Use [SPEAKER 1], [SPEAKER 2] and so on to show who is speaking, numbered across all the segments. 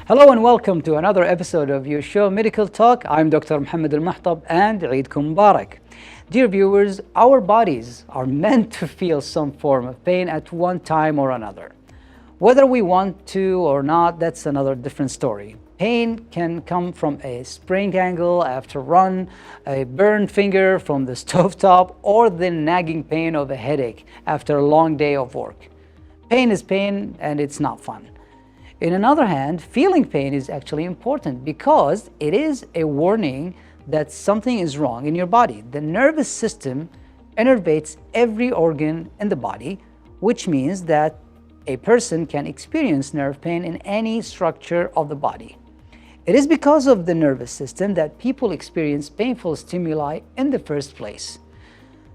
[SPEAKER 1] Hello and welcome to another episode of your show Medical Talk. I'm Dr. Mohammed Al-Mahtab and Eidkum Mubarak. Dear viewers, our bodies are meant to feel some form of pain at one time or another. Whether we want to or not, that's another different story. Pain can come from a sprained ankle after a run, a burned finger from the stovetop, or the nagging pain of a headache after a long day of work. Pain is pain and it's not fun. On another hand, feeling pain is actually important because it is a warning that something is wrong in your body. The nervous system innervates every organ in the body, which means that a person can experience nerve pain in any structure of the body. It is because of the nervous system that people experience painful stimuli in the first place.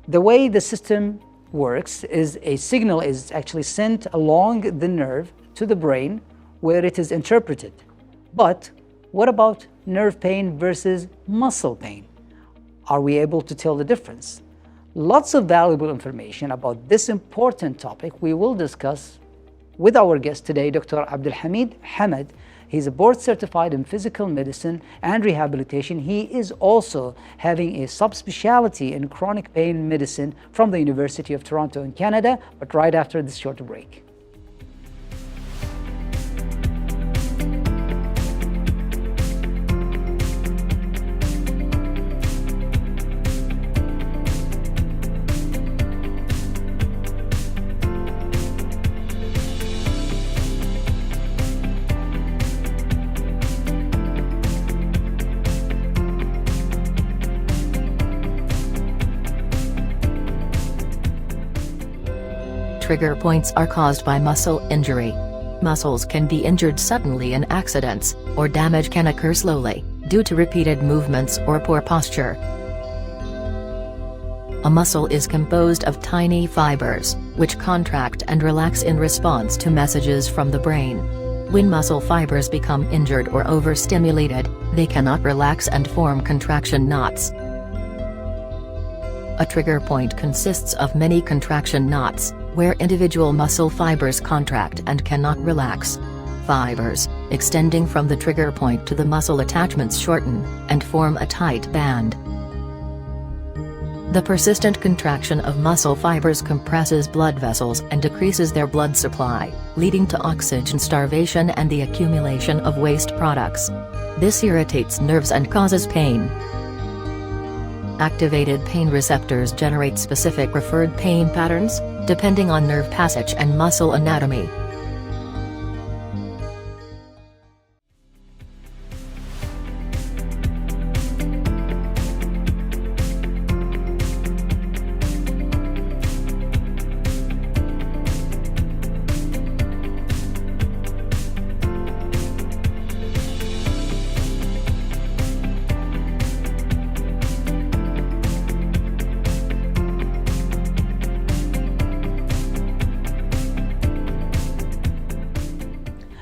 [SPEAKER 1] The way the system works is a signal is actually sent along the nerve to the brain where it is interpreted. But what about nerve pain versus muscle pain? Are we able to tell the difference? Lots of valuable information about this important topic we will discuss with our guest today, Dr. Abdulhamid Hamad. He's a board certified in physical medicine and rehabilitation. He is also having a subspecialty in chronic pain medicine from the University of Toronto in Canada, but right after this short break.
[SPEAKER 2] Trigger points are caused by muscle injury. Muscles can be injured suddenly in accidents, or damage can occur slowly, due to repeated movements or poor posture. A muscle is composed of tiny fibers, which contract and relax in response to messages from the brain. When muscle fibers become injured or overstimulated, they cannot relax and form contraction knots. A trigger point consists of many contraction knots, where individual muscle fibers contract and cannot relax. Fibers, extending from the trigger point to the muscle attachments shorten, and form a tight band. The persistent contraction of muscle fibers compresses blood vessels and decreases their blood supply, leading to oxygen starvation and the accumulation of waste products. This irritates nerves and causes pain. Activated pain receptors generate specific referred pain patterns, depending on nerve passage and muscle anatomy.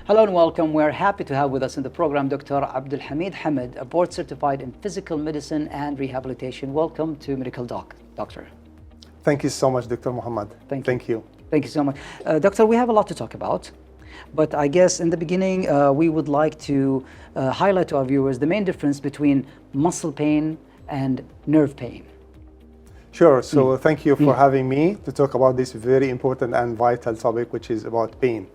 [SPEAKER 1] Hello and welcome. We're happy to have with us in the program Dr. Abdulhamid Hamad, a board certified in physical medicine and rehabilitation. Welcome to Medical Doc, Doctor.
[SPEAKER 3] Thank you so much, Dr. Muhammad. Thank you.
[SPEAKER 1] Thank you so much. Doctor, we have a lot to talk about, but I guess in the beginning we would like to highlight to our viewers the main difference between muscle pain and nerve pain.
[SPEAKER 3] Sure. So thank you for having me to talk about this very important and vital topic, which is about pain.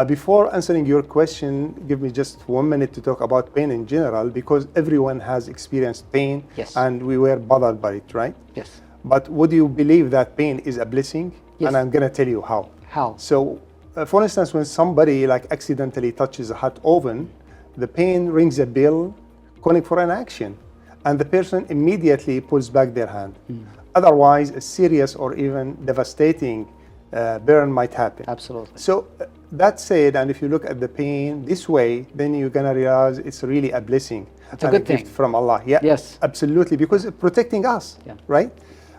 [SPEAKER 3] Before answering your question, give me just 1 minute to talk about pain in general, because everyone has experienced pain.
[SPEAKER 1] Yes.
[SPEAKER 3] And we were bothered by it, right?
[SPEAKER 1] Yes.
[SPEAKER 3] But would you believe that pain is a blessing?
[SPEAKER 1] Yes.
[SPEAKER 3] And I'm going to tell you how.
[SPEAKER 1] How?
[SPEAKER 3] So, for instance, when somebody accidentally touches a hot oven, the pain rings a bell calling for an action, and the person immediately pulls back their hand. Otherwise, a serious or even devastating burn might happen.
[SPEAKER 1] Absolutely.
[SPEAKER 3] So that said, and if you look at the pain this way, then you're gonna realize it's really a blessing.
[SPEAKER 1] It's a good thing
[SPEAKER 3] gift from Allah. Yeah.
[SPEAKER 1] Yes.
[SPEAKER 3] Absolutely, because it's protecting us.
[SPEAKER 1] Yeah.
[SPEAKER 3] Right.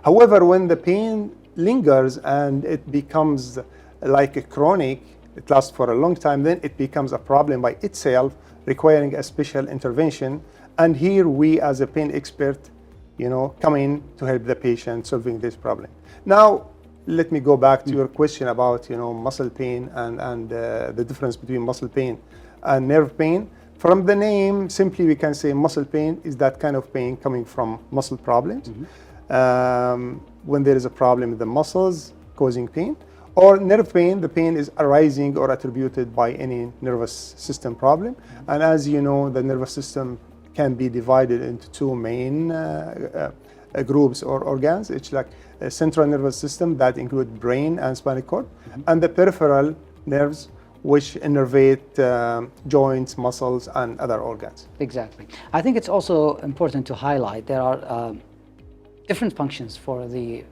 [SPEAKER 3] However, when the pain lingers and it becomes like a chronic, it lasts for a long time, then it becomes a problem by itself, requiring a special intervention. And here we, as a pain expert, come in to help the patient solving this problem. Now, let me go back to your question about muscle pain and the difference between muscle pain and nerve pain. From the name, simply we can say muscle pain is that kind of pain coming from muscle problems. When there is a problem with the muscles causing pain, or nerve pain, the pain is arising or attributed by any nervous system problem. And as you know, the nervous system can be divided into two main groups or organs. It's like a central nervous system that include brain and spinal cord, and the peripheral nerves, which innervate joints, muscles, and other organs.
[SPEAKER 1] Exactly. I think it's also important to highlight there are different functions for the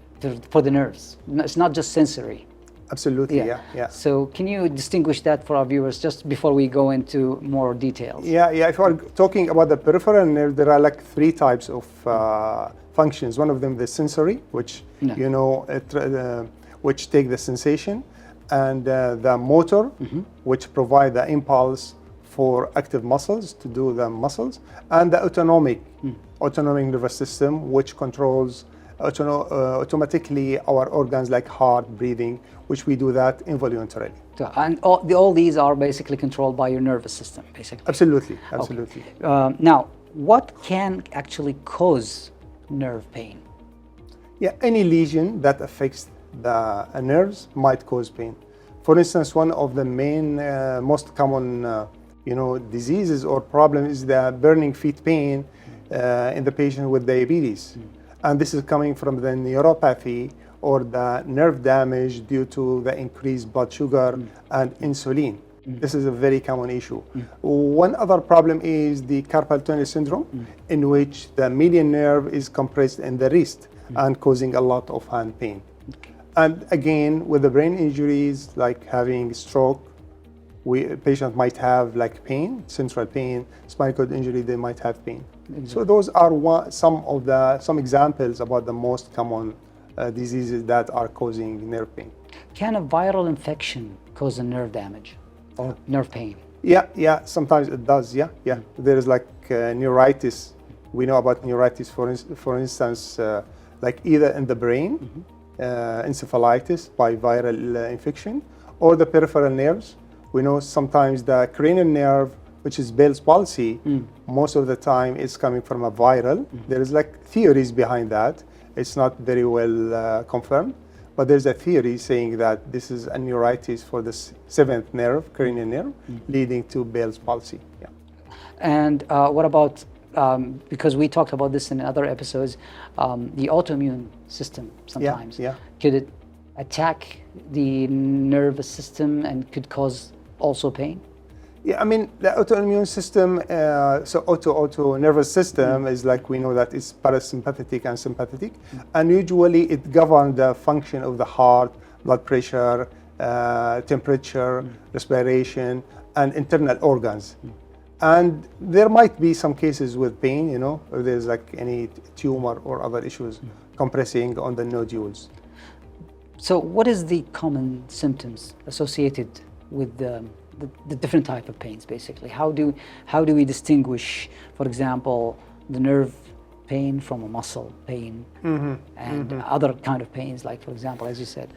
[SPEAKER 1] nerves. It's not just sensory.
[SPEAKER 3] Absolutely, yeah.
[SPEAKER 1] So can you distinguish that for our viewers just before we go into more details?
[SPEAKER 3] Yeah. If we're talking about the peripheral nerve, there are like three types of functions. One of them, the sensory, which which take the sensation, and the motor, which provide the impulse for active muscles to do the muscles, and the autonomic nervous system, which controls automatically our organs like heart, breathing, which we do that involuntarily.
[SPEAKER 1] So, and all these are basically controlled by your nervous system, basically.
[SPEAKER 3] Absolutely.
[SPEAKER 1] Okay. Now, what can actually cause nerve pain?
[SPEAKER 3] Yeah, any lesion that affects the nerves might cause pain. For instance, one of the main, most common, diseases or problems is the burning feet pain in the patient with diabetes. And this is coming from the neuropathy or the nerve damage due to the increased blood sugar and insulin. This is a very common issue. One other problem is the carpal tunnel syndrome, in which the median nerve is compressed in the wrist and causing a lot of hand pain. And again, with the brain injuries, like having stroke, a patient might have like pain, central pain, spinal cord injury, they might have pain. So those are some examples about the most common diseases that are causing nerve pain.
[SPEAKER 1] Can a viral infection cause a nerve damage or nerve pain?
[SPEAKER 3] Yeah, sometimes it does, yeah. There is like neuritis. We know about neuritis, for instance, like either in the brain, encephalitis by viral infection, or the peripheral nerves. We know sometimes the cranial nerve, which is Bell's palsy, most of the time it's coming from a viral. There is like theories behind that. It's not very well confirmed, but there's a theory saying that this is a neuritis for the seventh nerve, cranial nerve, leading to Bell's palsy. Yeah.
[SPEAKER 1] And what about, because we talked about this in other episodes, the autoimmune system sometimes.
[SPEAKER 3] Yeah.
[SPEAKER 1] Could it attack the nervous system and could cause also pain?
[SPEAKER 3] Yeah, I mean, the autoimmune system, so auto nervous system is like, we know that it's parasympathetic and sympathetic, and usually it governs the function of the heart, blood pressure, temperature, respiration, and internal organs. And there might be some cases with pain, if there's like any tumor or other issues compressing on the nodules.
[SPEAKER 1] So what is the common symptoms associated with the different type of pains, basically? How do we distinguish, for example, the nerve pain from a muscle pain and other kind of pains, like, for example, as you said?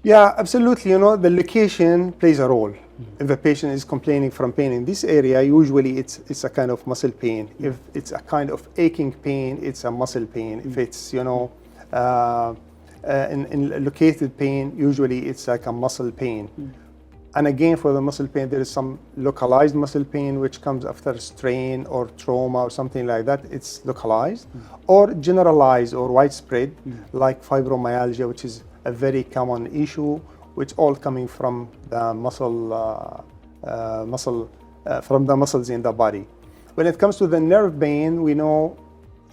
[SPEAKER 3] Yeah, absolutely. The location plays a role. If the patient is complaining from pain in this area, usually it's a kind of muscle pain. If it's a kind of aching pain, it's a muscle pain. If it's, in located pain, usually it's like a muscle pain. And again, for the muscle pain, there is some localized muscle pain which comes after strain or trauma or something like that. It's localized, or generalized or widespread, like fibromyalgia, which is a very common issue, which all coming from the from the muscles in the body. When it comes to the nerve pain, we know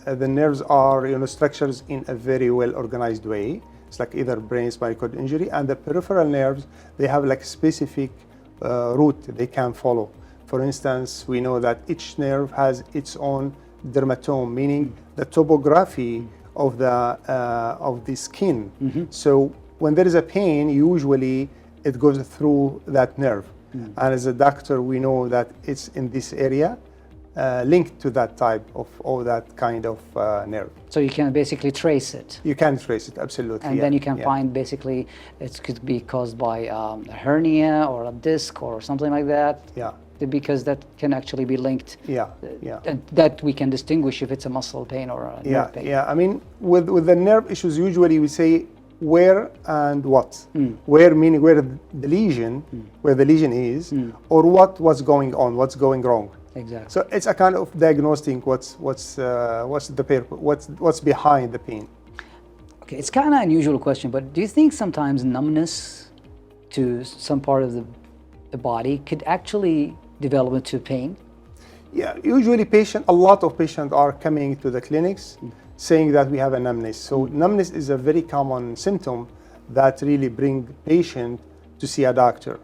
[SPEAKER 3] the nerves are structures in a very well organized way. It's like either brain, spinal cord injury, and the peripheral nerves, they have like specific route they can follow. For instance, we know that each nerve has its own dermatome, meaning the topography of the skin. So when there is a pain, usually it goes through that nerve. And as a doctor, we know that it's in this area, linked to that type of, or that kind of nerve.
[SPEAKER 1] So you can basically trace it.
[SPEAKER 3] You can trace it, absolutely.
[SPEAKER 1] And then you can find basically it could be caused by a hernia or a disc or something like that. because that can actually be linked.
[SPEAKER 3] Yeah, yeah.
[SPEAKER 1] And that we can distinguish if it's a muscle pain or a nerve pain.
[SPEAKER 3] Yeah. I mean, with the nerve issues, usually we say where and what. Where meaning where the lesion, where the lesion is, or what's going on, what's going wrong.
[SPEAKER 1] Exactly.
[SPEAKER 3] So it's a kind of diagnosing what's behind the pain.
[SPEAKER 1] Okay, it's kind of an unusual question, but do you think sometimes numbness to some part of the body could actually develop into pain?
[SPEAKER 3] Yeah, usually a lot of patients are coming to the clinics saying that we have a numbness. So numbness is a very common symptom that really bring patient to see a doctor.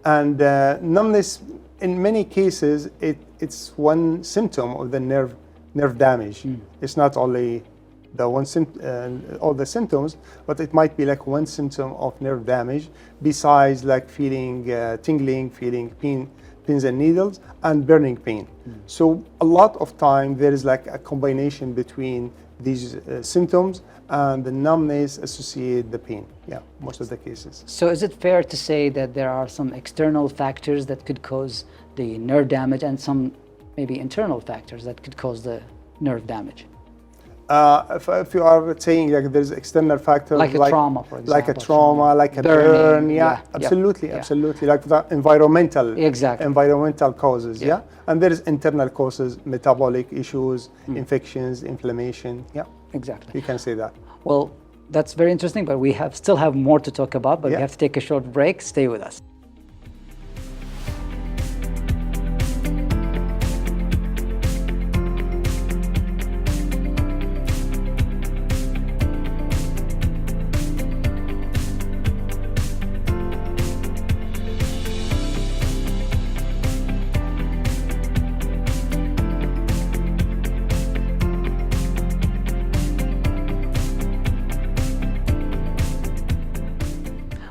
[SPEAKER 3] And numbness, in many cases, it's one symptom of the nerve damage. It's not only the all the symptoms, but it might be like one symptom of nerve damage besides like feeling tingling, feeling pins and needles, and burning pain. So a lot of time there is like a combination between these symptoms and the numbness associated the pain. Yeah, most of the cases.
[SPEAKER 1] So is it fair to say that there are some external factors that could cause the nerve damage and some maybe internal factors that could cause the nerve damage?
[SPEAKER 3] If you are saying like there's external factors
[SPEAKER 1] like a trauma, for example,
[SPEAKER 3] like a trauma, like a burn, absolutely, like the environmental causes, and there is internal causes, metabolic issues, infections, inflammation,
[SPEAKER 1] exactly.
[SPEAKER 3] You can say that.
[SPEAKER 1] Well, that's very interesting, but we still have more to talk about, but we have to take a short break. Stay with us.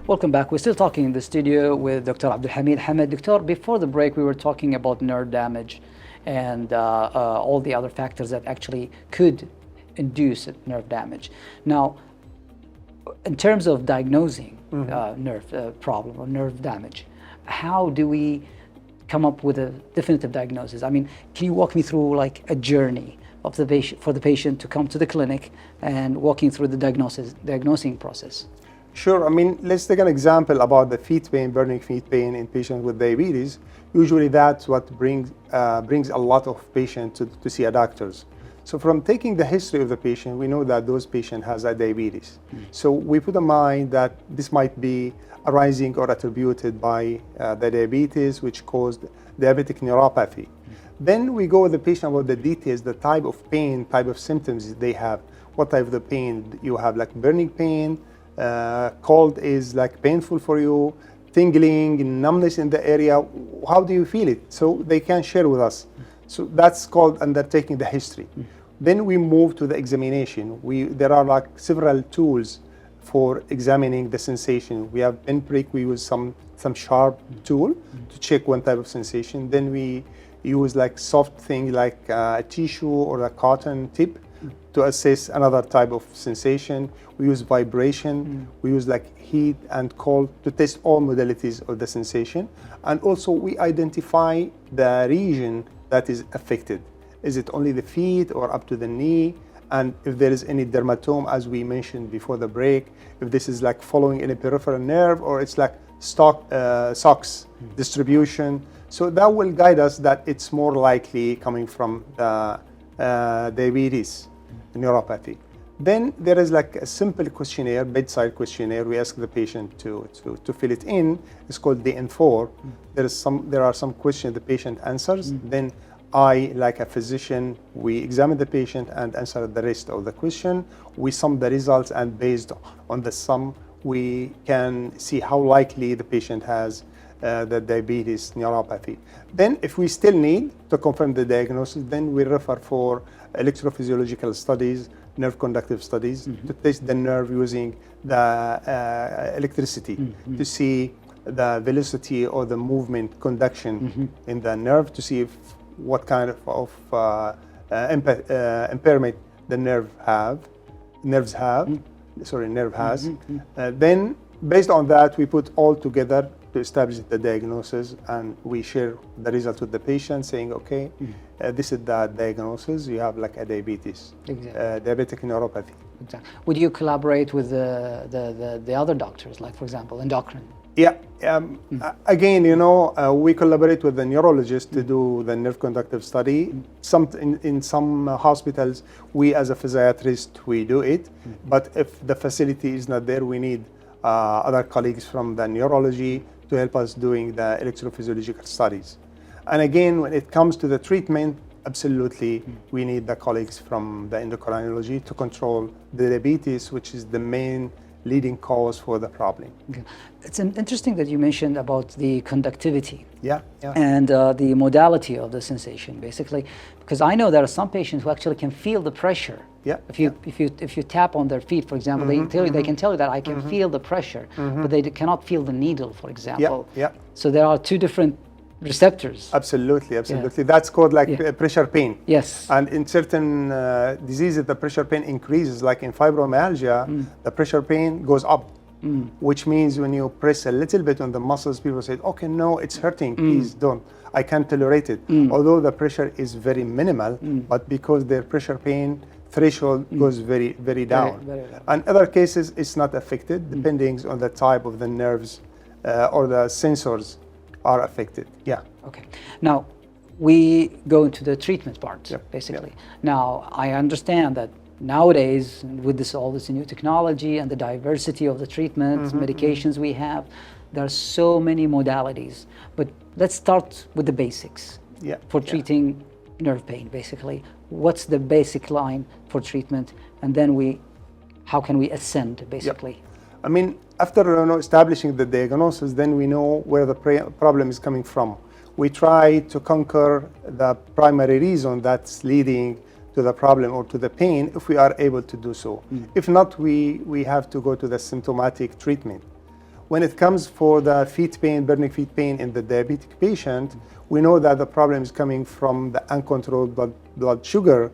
[SPEAKER 1] Welcome back. We're still talking in the studio with Dr. Abdul Hamid Hamad. Doctor, before the break, we were talking about nerve damage and all the other factors that actually could induce nerve damage. Now, in terms of diagnosing nerve problem or nerve damage, how do we come up with a definitive diagnosis? I mean, can you walk me through like a journey of the patient, for the patient to come to the clinic and walking through the diagnosing process?
[SPEAKER 3] Sure. I mean, let's take an example about the feet pain, burning feet pain in patients with diabetes. Usually that's what brings a lot of patients to see a doctors. So from taking the history of the patient, we know that those patient has a diabetes. So we put in mind that this might be arising or attributed by the diabetes, which caused diabetic neuropathy. Then we go with the patient about the details, the type of pain, type of symptoms they have. What type of the pain you have, like burning pain, cold is like painful for you, tingling, numbness in the area. How do you feel it? So they can share with us. So that's called undertaking the history. Then we move to the examination. There are like several tools for examining the sensation. We have pinprick. We use some sharp tool to check one type of sensation. Then we use like soft thing like a tissue or a cotton tip to assess another type of sensation. We use vibration. We use like heat and cold to test all modalities of the sensation. And also we identify the region that is affected. Is it only the feet or up to the knee? And if there is any dermatome, as we mentioned before the break, if this is like following any peripheral nerve or it's like SOX distribution. So that will guide us that it's more likely coming from the diabetes neuropathy. Then there is like a simple questionnaire, bedside questionnaire. We ask the patient to fill it in. It's called DN4. There are some questions the patient answers. Then I, like a physician, we examine the patient and answer the rest of the question. We sum the results, and based on the sum, we can see how likely the patient has the diabetes neuropathy. Then if we still need to confirm the diagnosis, then we refer for electrophysiological studies, nerve conductive studies, to test the nerve using the electricity to see the velocity or the movement conduction in the nerve, to see if what kind of impairment the nerve has. Then based on that, we put all together to establish the diagnosis, and we share the result with the patient, saying, okay, this is the diagnosis. You have like a diabetes,
[SPEAKER 1] Exactly.
[SPEAKER 3] diabetic neuropathy.
[SPEAKER 1] Exactly. Would you collaborate with the other doctors, like for example, endocrine?
[SPEAKER 3] Yeah. Again, we collaborate with the neurologist to do the nerve conductive study. In some hospitals, we as a physiatrist, we do it. But if the facility is not there, we need other colleagues from the neurology to help us doing the electrophysiological studies. And again, when it comes to the treatment, absolutely, we need the colleagues from the endocrinology to control the diabetes, which is the main leading cause for the problem.
[SPEAKER 1] Okay. It's interesting that you mentioned about the conductivity.
[SPEAKER 3] Yeah.
[SPEAKER 1] And the modality of the sensation, basically, because I know there are some patients who actually can feel the pressure.
[SPEAKER 3] Yeah.
[SPEAKER 1] If you tap on their feet, for example, they can tell you that I can feel the pressure, but they cannot feel the needle, for example.
[SPEAKER 3] Yeah.
[SPEAKER 1] So there are two different receptors.
[SPEAKER 3] Absolutely. That's called like pressure pain.
[SPEAKER 1] Yes.
[SPEAKER 3] And in certain diseases, the pressure pain increases. Like in fibromyalgia, the pressure pain goes up, which means when you press a little bit on the muscles, people say, okay, no, it's hurting, please don't. I can't tolerate it. Although the pressure is very minimal, but because their pressure pain threshold goes very, very down.
[SPEAKER 1] Very low.
[SPEAKER 3] And other cases, it's not affected, depending on the type of the nerves or the sensors are affected. Yeah.
[SPEAKER 1] Okay. Now, we go into the treatment part,
[SPEAKER 3] Yep.
[SPEAKER 1] basically. Now, I understand that nowadays, with all this new technology and the diversity of the treatments, medications we have, there are so many modalities. But let's start with the basics for treating nerve pain, basically. What's the basic line for treatment? And then how can we ascend, basically?
[SPEAKER 3] I mean, after establishing the diagnosis, then we know where the problem is coming from. We try to conquer the primary reason that's leading to the problem or to the pain, if we are able to do so. If not, we have to go to the symptomatic treatment. When it comes for the feet pain, burning feet pain in the diabetic patient, we know that the problem is coming from the uncontrolled blood sugar,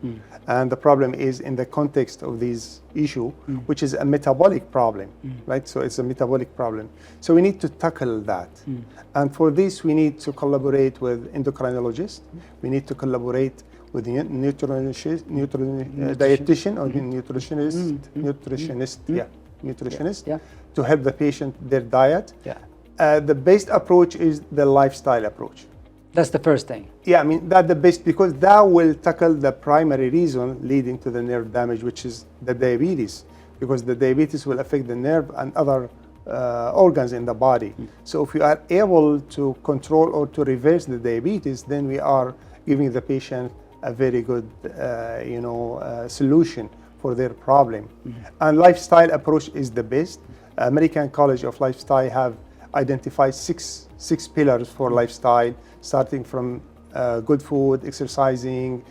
[SPEAKER 3] and the problem is in the context of this issue, which is a metabolic problem, right? So it's a metabolic problem. So we need to tackle that. And for this, we need to collaborate with endocrinologists. We need to collaborate with the dietitian or nutritionist, to help the patient their diet. The best approach is the lifestyle approach.
[SPEAKER 1] That's the first thing.
[SPEAKER 3] Yeah, I mean, that's the best, because that will tackle the primary reason leading to the nerve damage, which is the diabetes, because the diabetes will affect the nerve and other organs in the body. So if we are able to control or to reverse the diabetes, then we are giving the patient a very good solution for their problem. And lifestyle approach is the best. American College of Lifestyle have identified six pillars for lifestyle, starting from good food, exercising,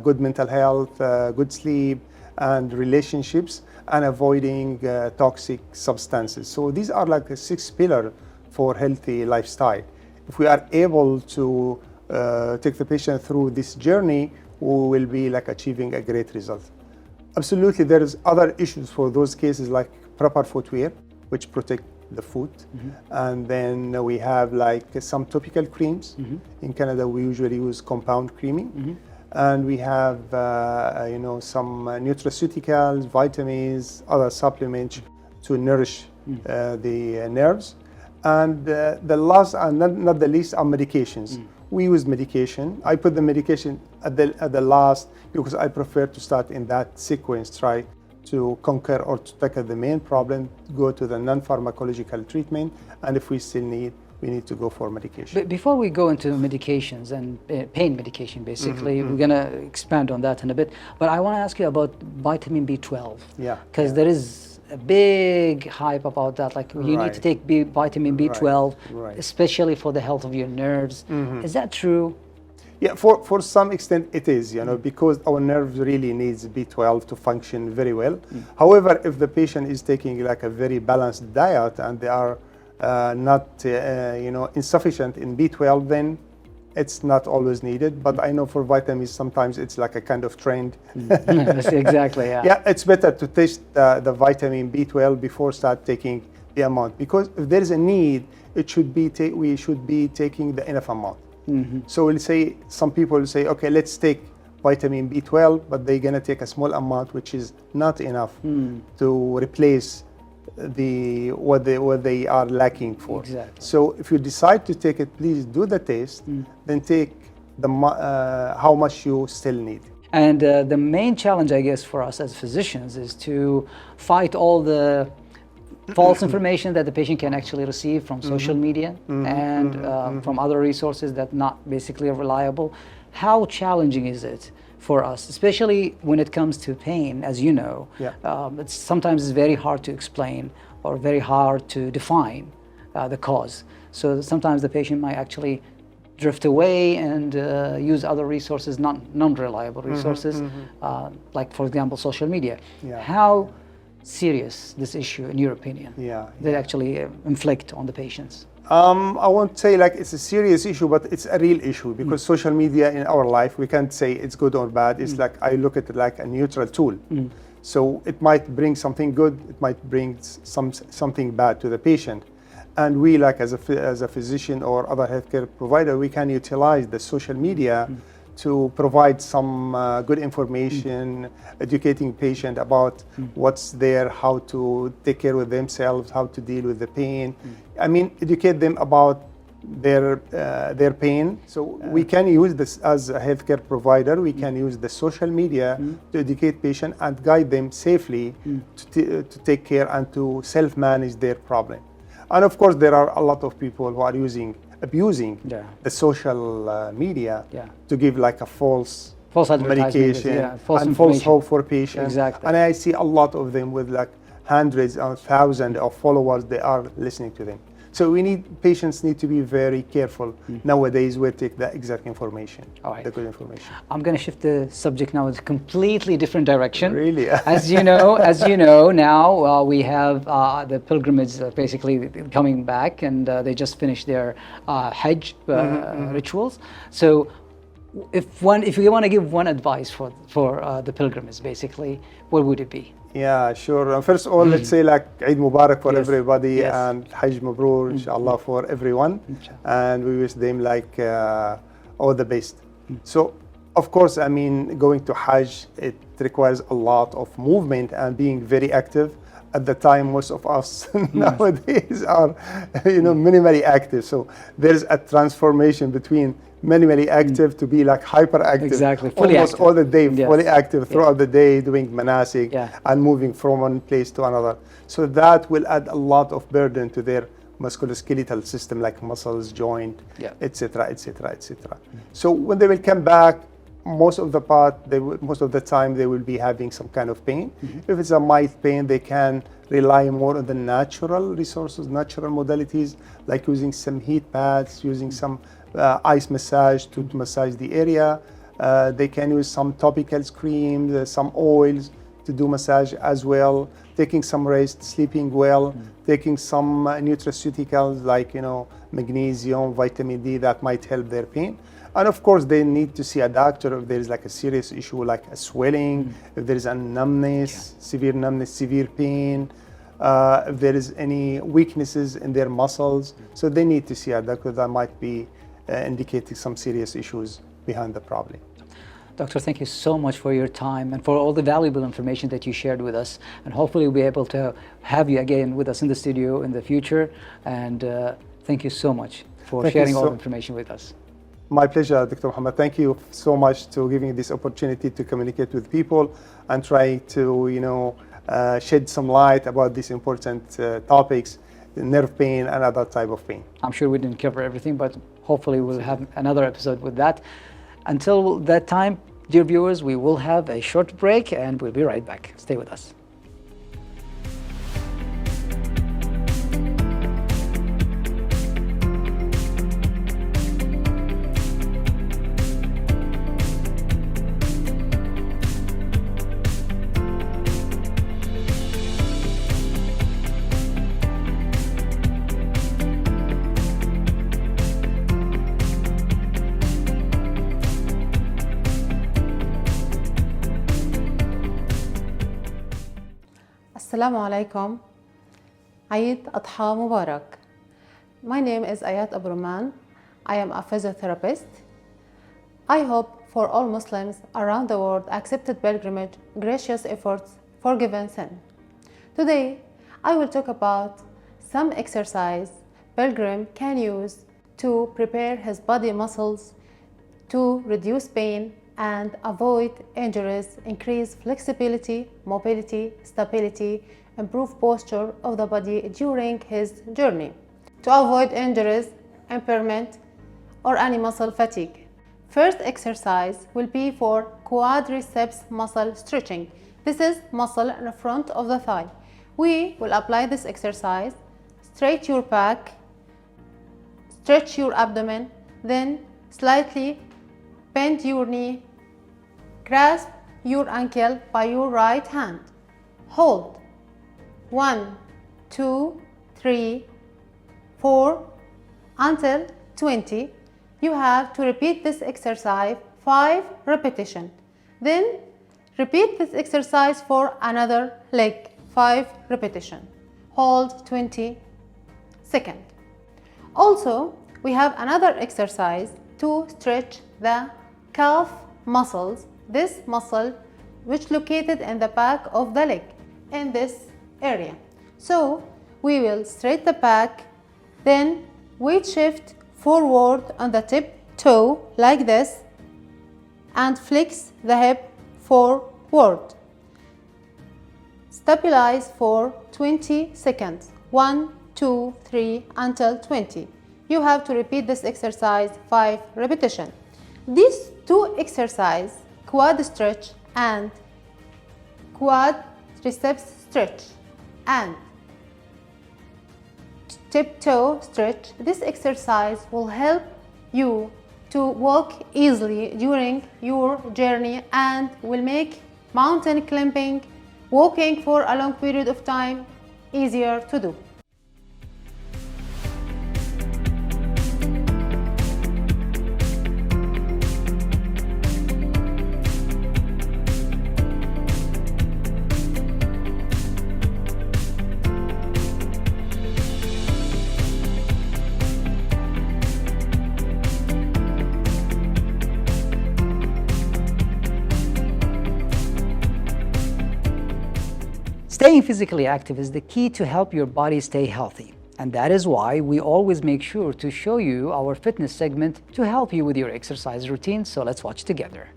[SPEAKER 3] good mental health, good sleep, and relationships, and avoiding toxic substances. So these are like the 6 pillars for healthy lifestyle. If we are able to take the patient through this journey, we will be like achieving a great result. Absolutely, there is other issues for those cases, like proper footwear, which protect the foot. And then we have like some topical creams. In Canada, we usually use compound creaming. And we have some nutraceuticals, vitamins, other supplements to nourish the nerves. And the last and not the least are medications. We use medication. I put the medication at the last because I prefer to start in that sequence, try to conquer or to tackle the main problem, go to the non-pharmacological treatment, and if we still need, we need to go for medication.
[SPEAKER 1] But before we go into medications and pain medication, basically, we're going to expand on that in a bit. But I want to ask you about vitamin B12.
[SPEAKER 3] Yeah.
[SPEAKER 1] Because there is a big hype about that. Like, you need to take vitamin B12, especially for the health of your nerves. Is that true?
[SPEAKER 3] Yeah, for some extent it is, because our nerves really needs B12 to function very well. However, if the patient is taking like a very balanced diet and they are not, insufficient in B12, then it's not always needed. But I know for vitamins, sometimes it's like a kind of trend.
[SPEAKER 1] Exactly, yeah.
[SPEAKER 3] Yeah, it's better to test the vitamin B12 before start taking the amount, because if there is a need, it should be we should be taking the enough amount. So we'll say, some people will say, okay, let's take vitamin B12, but they're gonna take a small amount, which is not enough to replace what they are lacking for.
[SPEAKER 1] Exactly.
[SPEAKER 3] So if you decide to take it, please do the test, then take how much you still need.
[SPEAKER 1] And the main challenge, I guess, for us as physicians is to fight all the false information that the patient can actually receive from social media and from other resources that not basically reliable. How challenging is it for us, especially when it comes to pain, as you know? It's sometimes very hard to explain or very hard to define the cause. So sometimes the patient might actually drift away and use other resources, non-reliable resources, like, for example, social media. How serious this issue, in your opinion, that actually inflict on the patients?
[SPEAKER 3] I won't say like it's a serious issue, but it's a real issue, because social media in our life, we can't say it's good or bad. It's like, I look at it like a neutral tool. So it might bring something good, it might bring something bad to the patient. And we, like as a physician or other healthcare provider, we can utilize the social media to provide some good information, educating patient about what's there, how to take care of themselves, how to deal with the pain. I mean, educate them about their pain. So we can use this as a healthcare provider. We can use the social media to educate patient and guide them safely to take care and to self-manage their problem. And of course, there are a lot of people who are abusing the social media to give like a false medication and false hope for patients.
[SPEAKER 1] Exactly.
[SPEAKER 3] And I see a lot of them with like hundreds or thousands of followers. They are listening to them. So patients need to be very careful nowadays where to take the exact information, the good information.
[SPEAKER 1] I'm going to shift the subject now in a completely different direction.
[SPEAKER 3] Really?
[SPEAKER 1] As you know, now we have the pilgrimage basically coming back, and they just finished their Hajj rituals. So if you want to give one advice for the pilgrimage, basically, what would it be?
[SPEAKER 3] Yeah, sure. First of all, let's say like Eid Mubarak for everybody, and Hajj Mabrur, inshallah, for everyone. And we wish them like all the best. So, of course, I mean, going to Hajj, it requires a lot of movement and being very active. At the time, most of us nowadays are, minimally active. So there's a transformation between minimally active to be like hyperactive.
[SPEAKER 1] Exactly, fully
[SPEAKER 3] almost
[SPEAKER 1] active.
[SPEAKER 3] all the day, fully active throughout the day, doing manasik and moving from one place to another. So that will add a lot of burden to their musculoskeletal system, like muscles, joint, etc., etc., etc. So when they will come back, most of the time they will be having some kind of pain. If it's a mild pain, they can rely more on the natural resources, natural modalities, like using some heat pads, using some ice massage to massage the area. They can use some topical creams, some oils to do massage as well, taking some rest, sleeping well, taking some nutraceuticals like magnesium, vitamin D that might help their pain. And of course, they need to see a doctor if there is like a serious issue like a swelling, if there is a numbness, severe numbness, severe pain, if there is any weaknesses in their muscles. So they need to see a doctor that might be indicating some serious issues behind the problem.
[SPEAKER 1] Doctor, thank you so much for your time and for all the valuable information that you shared with us. And hopefully we'll be able to have you again with us in the studio in the future. And thank you so much for sharing all the information with us.
[SPEAKER 3] My pleasure, Dr. Muhammad. Thank you so much to giving this opportunity to communicate with people and try to, shed some light about these important topics, nerve pain and other type of pain.
[SPEAKER 1] I'm sure we didn't cover everything, but hopefully we'll have another episode with that. Until that time, dear viewers, we will have a short break and we'll be right back. Stay with us.
[SPEAKER 4] Assalamu alaikum. Eid Adha Mubarak. My name is Ayat Abruman. I am a physiotherapist. I hope for all Muslims around the world accepted pilgrimage, gracious efforts, forgiven sin. Today, I will talk about some exercise pilgrim can use to prepare his body muscles to reduce pain and avoid injuries, increase flexibility, mobility, stability, improve posture of the body during his journey, to avoid injuries, impairment, or any muscle fatigue. First exercise will be for quadriceps muscle stretching. This is muscle in the front of the thigh. We will apply this exercise. Straight your back, stretch your abdomen, then slightly bend your knee, grasp your ankle by your right hand. Hold 1, 2, 3, 4 until 20. You have to repeat this exercise 5 repetitions. Then repeat this exercise for another leg 5 repetitions. Hold 20 seconds. Also, we have another exercise to stretch the calf muscles. This muscle which located in the back of the leg in this area. So we will straight the back, then weight shift forward on the tip toe like this and flex the hip forward. Stabilize for 20 seconds. 1, 2, 3 until 20. You have to repeat this exercise 5 repetitions. These two exercises, quad stretch and quadriceps stretch and tip-toe stretch, this exercise will help you to walk easily during your journey and will make mountain climbing, walking for a long period of time easier to do.
[SPEAKER 1] Staying physically active is the key to help your body stay healthy. And that is why we always make sure to show you our fitness segment to help you with your exercise routine. So let's watch together.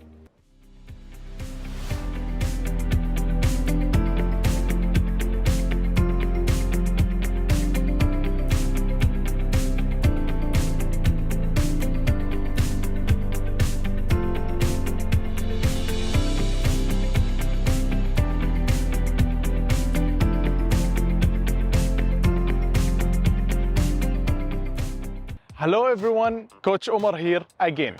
[SPEAKER 5] Hello everyone, Coach Omar here again.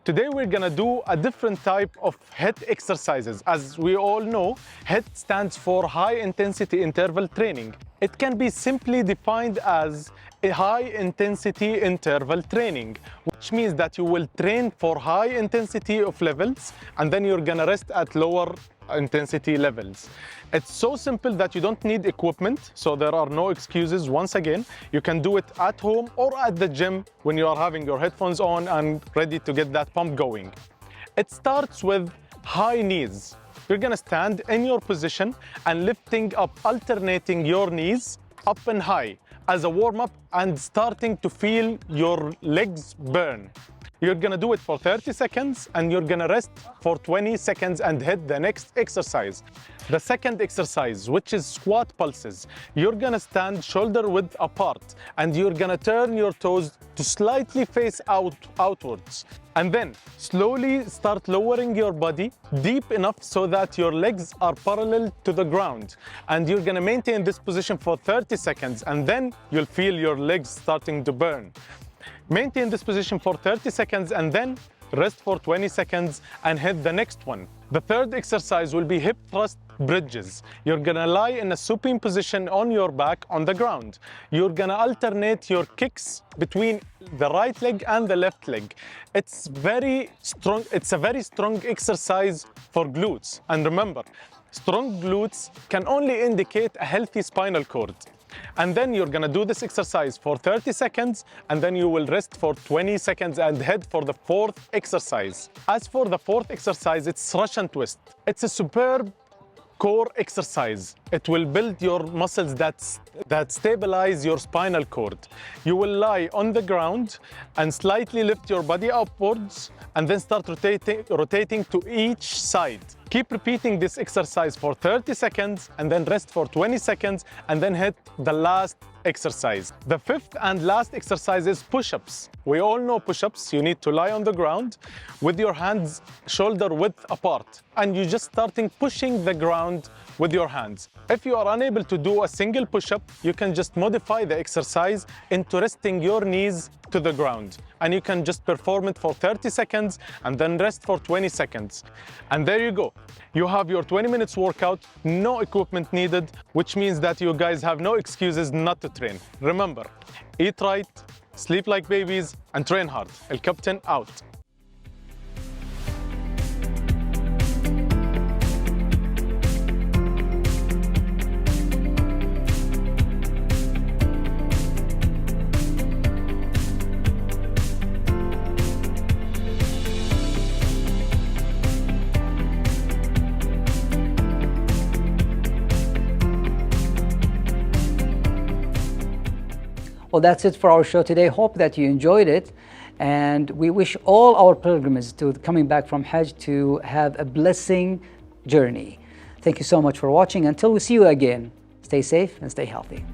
[SPEAKER 5] Today we're gonna do a different type of HIIT exercises. As we all know, HIIT stands for High Intensity Interval Training. It can be simply defined as a high intensity interval training, which means that you will train for high intensity of levels and then you're gonna rest at lower intensity levels. It's so simple that you don't need equipment, so there are no excuses. Once again, you can do it at home or at the gym when you are having your headphones on and ready to get that pump going. It starts with high knees. You're gonna stand in your position and lifting up, alternating your knees up and high as a warm-up and starting to feel your legs burn. You're gonna do it for 30 seconds and you're gonna rest for 20 seconds and hit the next exercise. The second exercise, which is squat pulses, you're gonna stand shoulder width apart and you're gonna turn your toes to slightly face outwards. And then slowly start lowering your body deep enough so that your legs are parallel to the ground. And you're gonna maintain this position for 30 seconds and then you'll feel your legs starting to burn. Maintain this position for 30 seconds and then rest for 20 seconds and hit the next one. The third exercise will be hip thrust bridges. You're gonna lie in a supine position on your back on the ground. You're gonna alternate your kicks between the right leg and the left leg. It's a very strong exercise for glutes. And remember, strong glutes can only indicate a healthy spinal cord. And then you're gonna do this exercise for 30 seconds, and then you will rest for 20 seconds and head for the fourth exercise. As for the fourth exercise, it's Russian twist. It's a superb core exercise. It will build your muscles that stabilize your spinal cord. You will lie on the ground and slightly lift your body upwards and then start rotating to each side. Keep repeating this exercise for 30 seconds and then rest for 20 seconds and then hit the last exercise. The fifth and last exercise is push-ups. We all know push-ups. You need to lie on the ground with your hands shoulder width apart, and you just starting pushing the ground with your hands. If you are unable to do a single push-up, you can just modify the exercise into resting your knees to the ground, and you can just perform it for 30 seconds and then rest for 20 seconds. And there you go. You have your 20 minutes workout, no equipment needed, which means that you guys have no excuses not to train. Remember, eat right, sleep like babies, and train hard. El Captain out.
[SPEAKER 1] Well, that's it for our show today. Hope that you enjoyed it. And we wish all our pilgrims coming back from Hajj to have a blessing journey. Thank you so much for watching. Until we see you again, stay safe and stay healthy.